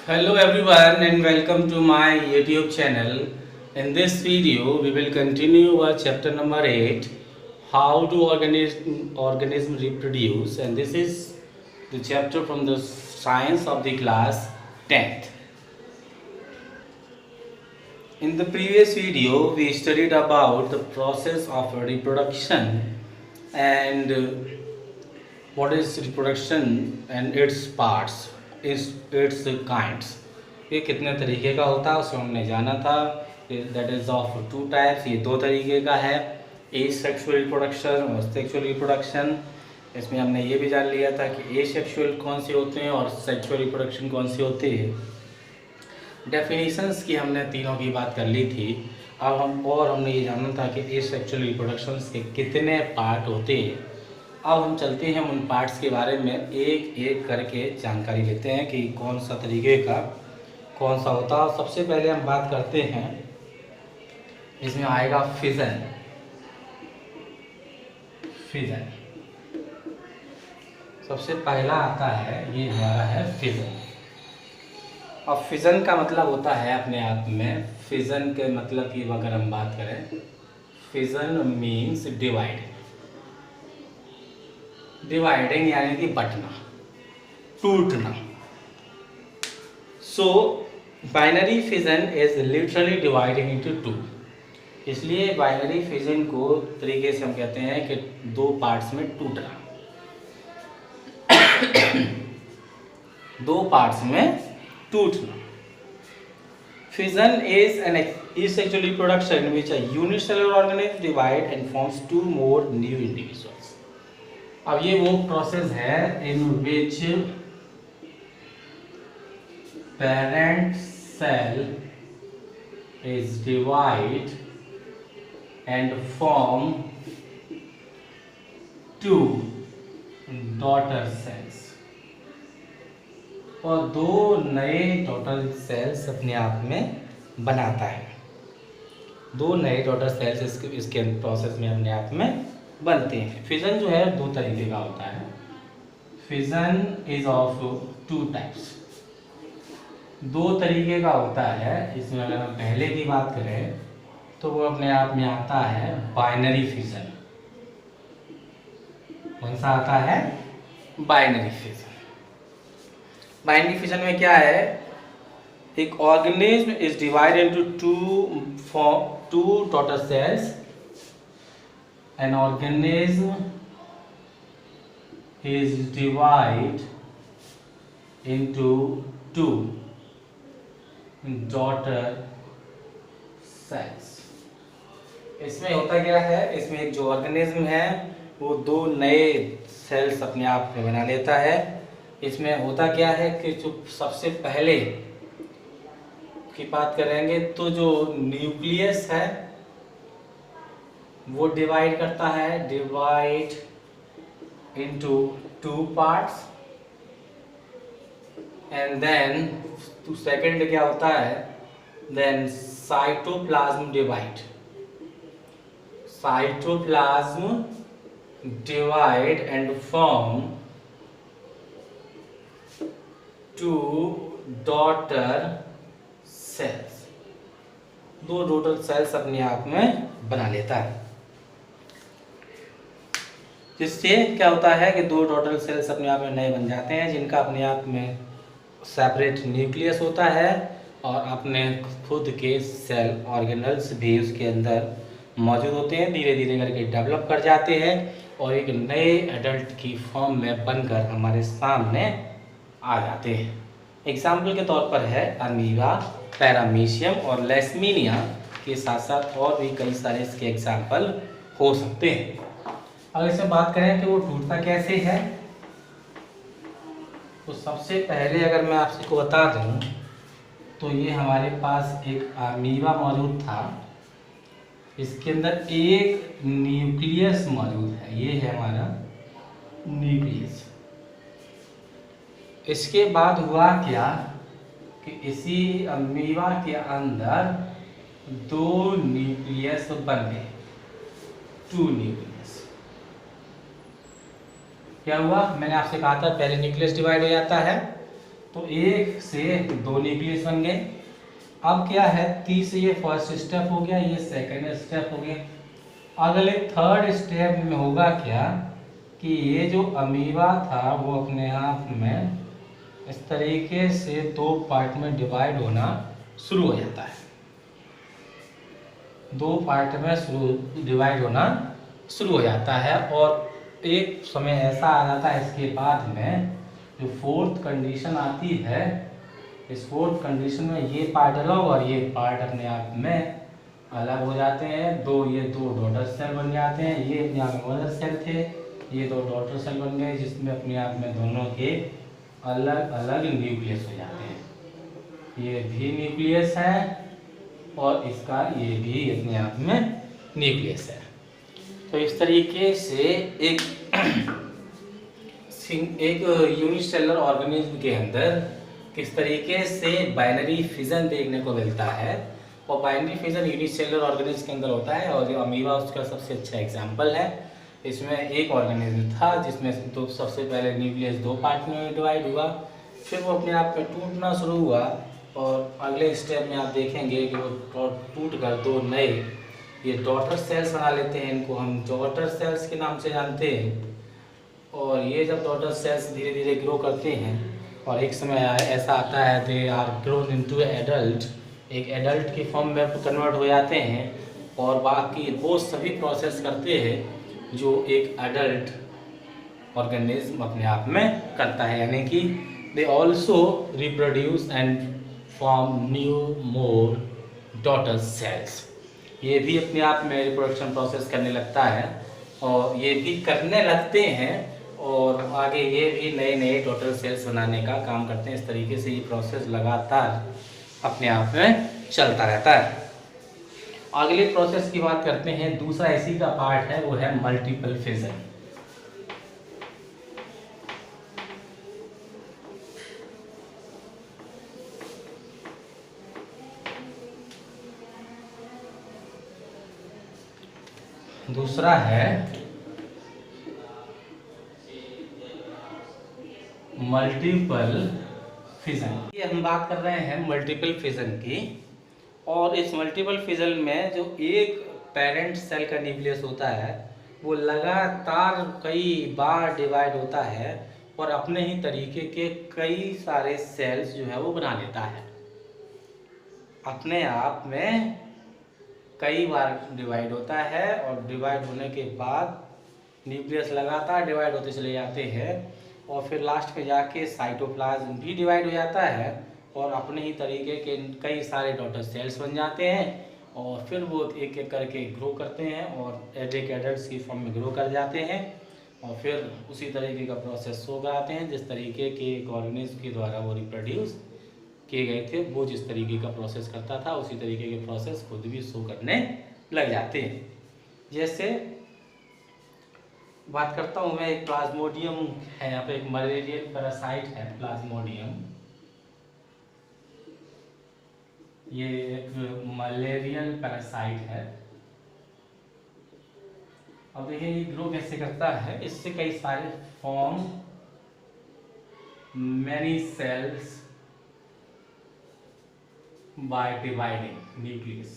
Hello everyone and welcome to my YouTube channel. In this video we will continue our chapter number 8, how do organism reproduce, and this is the chapter from the science of the class 10th. In the previous video we studied about the process of reproduction and what is reproduction and its parts, its kinds, ये कितने तरीके का होता है उसको हमने जाना था. That is of two types, ये दो तरीके का है, ए सेक्सुअल रिप्रोडक्शन और सेक्सुअल रिप्रोडक्शन. इसमें हमने ये भी जान लिया था कि ए सेक्सुअल कौन से होते हैं और सेक्सुअल रिप्रोडक्शन कौन से होते हैं. डेफिनेशंस की हमने तीनों की बात कर ली थी. अब हमने ये जाना था कि ए सेक्सुअल रिप्रोडक्शंस के कितने पार्ट होते हैं. अब हम चलते हैं उन पार्ट्स के बारे में एक एक करके जानकारी लेते हैं कि कौन सा तरीके का कौन सा होता है. सबसे पहले हम बात करते हैं, इसमें आएगा फिजन. फिजन सबसे पहला आता है, ये हमारा है फिजन. अब फिजन का मतलब होता है अपने आप में, फिजन के मतलब की अगर हम बात करें, फिजन मीन्स डिवाइडिंग यानी कि बंटना, टूटना. सो binary fission is literally dividing into two. इसलिए बाइनरी फिजन को तरीके से हम कहते हैं कि दो पार्ट्स में टूटना. दो पार्ट्स में टूटना. Fission is an asexual reproduction in which a unicellular organism divide and forms two more new individuals. अब ये वो प्रोसेस है इन विच parent cell is divide and form two daughter cells, और दो नए डॉटर सेल्स अपने आप में बनाता है. दो नए डॉटर सेल्स इसके प्रोसेस में अपने आप में बनते हैं. फिजन जो है दो तरीके का होता है. Fission is of two types, दो तरीके का होता है. इसमें अगर हम पहले की बात करें तो वो अपने आप में आता है बाइनरी फिजन. कौन सा आता है? Binary fission. बाइनरी फिजन में क्या है, एक organism is divided into two daughter sales. An organism is divide into to daughter sales. इसमें होता क्या है, इसमें एक जो ऑर्गेनिज्म है वो दो नए सेल्स अपने आप में बना लेता है. इसमें होता क्या है कि जो सबसे पहले की बात करेंगे तो जो न्यूक्लियस है वो डिवाइड करता है, divide into two parts. And then second क्या होता है, then cytoplasm divide. Cytoplasm divide and form two daughter cells. दो डॉटर सेल्स अपने आप में बना लेता है. जिससे क्या होता है कि दो डॉटर सेल्स अपने आप में नए बन जाते हैं, जिनका अपने आप में सेपरेट न्यूक्लियस होता है और अपने खुद के सेल ऑर्गेनल्स भी उसके अंदर मौजूद होते हैं. धीरे धीरे करके डेवलप कर जाते हैं और एक नए एडल्ट की फॉर्म में बनकर हमारे सामने आ जाते हैं. एग्जाम्पल के तौर पर है अमीबा, पैरामीशियम और लेशमीनिया के साथ साथ और भी कई सारे इसके एग्जाम्पल हो सकते हैं. अगर इसमें बात करें कि वो टूटता कैसे है, तो सबसे पहले अगर मैं आपको बता दूं तो ये हमारे पास एक अमीबा मौजूद था. इसके अंदर एक न्यूक्लियस मौजूद है, ये है हमारा न्यूक्लियस. इसके बाद हुआ क्या कि इसी अमीबा के अंदर दो न्यूक्लियस बन गए, टू न्यूक्लियस. क्या हुआ, मैंने आपसे कहा था पहले न्यूक्लियस डिवाइड हो जाता है तो एक से दो न्यूक्लियस बन गए। अब क्या है, तीसरे ये फर्स्ट स्टेप हो गया, ये सेकंड स्टेप हो गया। अगले थर्ड स्टेप में होगा क्या कि ये जो अमीबा था वो अपने आप में इस तरीके से दो पार्ट में डिवाइड होना शुरू हो जाता है। दो पार्ट में डिवाइड होना शुरू हो जाता है और एक समय ऐसा आ जाता है इसके बाद में जो फोर्थ कंडीशन आती है। इस फोर्थ कंडीशन में ये पार्ट अलग और ये पार्ट अपने आप में अलग हो जाते हैं। ये दो डॉटर सेल बन जाते हैं। ये अपने आप में मदर सेल थे, ये दो डॉटर सेल बन गए जिसमें अपने आप में दोनों के अलग अलग न्यूक्लियस हो जाते हैं। ये भी न्यूक्लियस है और इसका ये भी अपने आप में न्यूक्लियस है। तो इस तरीके से एक यूनिसेलुलर ऑर्गेनिज्म के अंदर किस तरीके से बाइनरी फिजन देखने को मिलता है। और बाइनरी फिजन यूनिसेलुलर ऑर्गेनिज्म के अंदर होता है और जो अमीबा उसका सबसे अच्छा एग्जाम्पल है। इसमें एक ऑर्गेनिज्म था जिसमें तो सबसे पहले न्यूक्लियस दो पार्ट में डिवाइड हुआ, फिर वो अपने आप में टूटना शुरू हुआ और अगले स्टेप में आप देखेंगे कि वो टूट कर दो नए ये डॉटर सेल्स बना लेते हैं। इनको हम डॉटर सेल्स के नाम से जानते हैं। और ये जब डॉटर सेल्स धीरे धीरे ग्रो करते हैं और एक समय ऐसा आता है they are grown into adult, एक एडल्ट की फॉर्म में कन्वर्ट हो जाते हैं और बाकी वो सभी प्रोसेस करते हैं जो एक एडल्ट ऑर्गेनिज्म अपने आप में करता है। यानी कि they also reproduce and form new more daughter cells. ये भी अपने आप में रिप्रोडक्शन प्रोसेस करने लगता है और ये भी करने लगते हैं और आगे ये भी नए नए डॉटर सेल्स बनाने का काम करते हैं। इस तरीके से ये प्रोसेस लगातार अपने आप में चलता रहता है। अगले प्रोसेस की बात करते हैं। दूसरा इसी का पार्ट है, वो है मल्टीपल फिजन। दूसरा है मल्टीपल फिजन। ये हम बात कर रहे हैं मल्टीपल फिजन की। और इस मल्टीपल फिजन में जो एक पेरेंट सेल का न्यूक्लियस होता है वो लगातार कई बार डिवाइड होता है और अपने ही तरीके के कई सारे सेल्स जो है वो बना लेता है। अपने आप में कई बार डिवाइड होता है और डिवाइड होने के बाद न्यूक्लियस लगातार डिवाइड होते चले जाते हैं और फिर लास्ट में जाके साइटोप्लाज्म भी डिवाइड हो जाता है और अपने ही तरीके के कई सारे डॉटर सेल्स बन जाते हैं और फिर वो एक एक करके ग्रो करते हैं और एक एडल्ट की फॉर्म में ग्रो कर जाते हैं और फिर उसी तरीके का प्रोसेस शो कराते हैं जिस तरीके के एक ऑर्गेनिज्म के द्वारा वो रिप्रोड्यूस किए गए थे। वो जिस तरीके का प्रोसेस करता था उसी तरीके के प्रोसेस खुद भी शो करने लग जाते हैं। जैसे बात करता हूँ मैं, एक प्लाज्मोडियम है, यहाँ पे एक मलेरियल पैरासाइट है प्लाज्मोडियम। ये एक मलेरियल पैरासाइट है। अब देखिए ये ग्रो कैसे करता है। इससे कई सारे form many cells by dividing nucleus,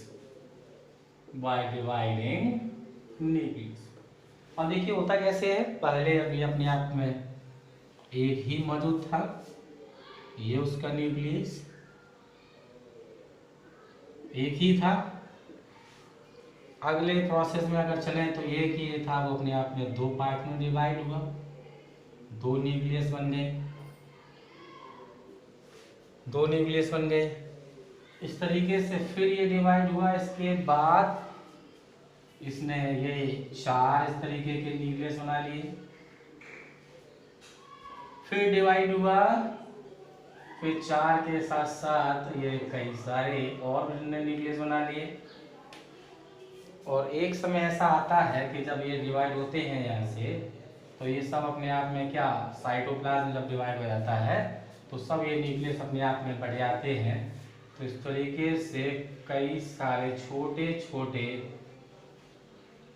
और देखिए होता कैसे है। पहले अभी अपने आप में एक ही मौजूद था, ये उसका न्यूक्लियस एक ही था। अगले प्रोसेस में अगर चलें तो एक ही था, वो अपने आप में दो पार्ट में डिवाइड हुआ, दो न्यूक्लियस बन गए। इस तरीके से फिर ये डिवाइड हुआ। इसके बाद इसने ये चार इस तरीके के न्यूक्लियस बना लिए। फिर डिवाइड हुआ, फिर चार के साथ साथ ये कई सारे और न्यूक्लियस बना लिए। और एक समय ऐसा आता है कि जब ये डिवाइड होते हैं यहाँ से, तो ये सब अपने आप में क्या, साइटोप्लाज्म जब डिवाइड हो जाता है तो सब ये न्यूक्लियस अपने आप में बढ़ जाते हैं। तो इस तरीके से कई सारे छोटे छोटे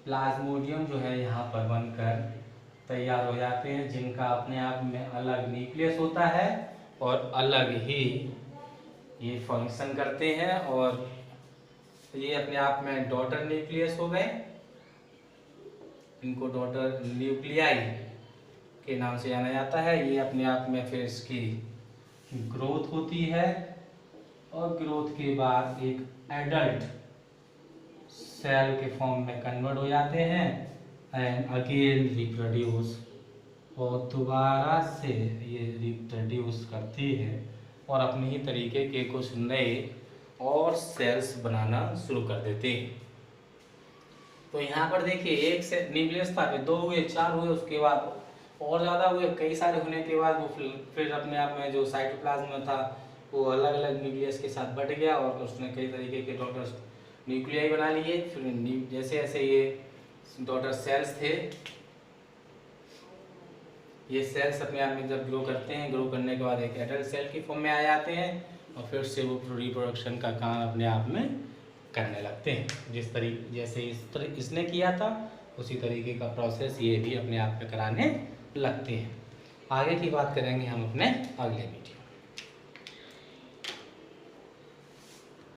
प्लाज्मोडियम जो है यहाँ पर बनकर तैयार हो जाते हैं, जिनका अपने आप में अलग न्यूक्लियस होता है और अलग ही ये फंक्शन करते हैं। और ये अपने आप में डॉटर न्यूक्लियस हो गए, इनको डॉटर न्यूक्लियाई के नाम से जाना जाता है। ये अपने आप में फिर इसकी ग्रोथ होती है और ग्रोथ के बाद एक एडल्ट सेल के फॉर्म में कन्वर्ट हो जाते हैं एंड अगेन रिप्रोड्यूस, और दोबारा से ये रिप्रोड्यूस करती है और अपने ही तरीके के कुछ नए और सेल्स बनाना शुरू कर देते हैं। तो यहाँ पर देखिए एक से न्यूक्लियस था, फिर 2 हुए, 4 हुए, उसके बाद और ज़्यादा हुए, कई सारे होने के बाद वो फिर अपने आप में जो साइटोप्लाज्म में था वो अलग अलग न्यूक्लियस के साथ बट गया और उसने कई तरीके के डॉटर न्यूक्लियाई बना लिए। फिर जैसे जैसे ये डॉटर सेल्स थे, ये सेल्स अपने आप में जब ग्रो करते हैं, ग्रो करने के बाद एक एडल्ट सेल की फॉर्म में आ जाते हैं और फिर से वो रिप्रोडक्शन का काम अपने आप में करने लगते हैं। जैसे इसने किया था उसी तरीके का प्रोसेस ये भी अपने आप में कराने लगते हैं। आगे की बात करेंगे हम अपने अगले वीडियो।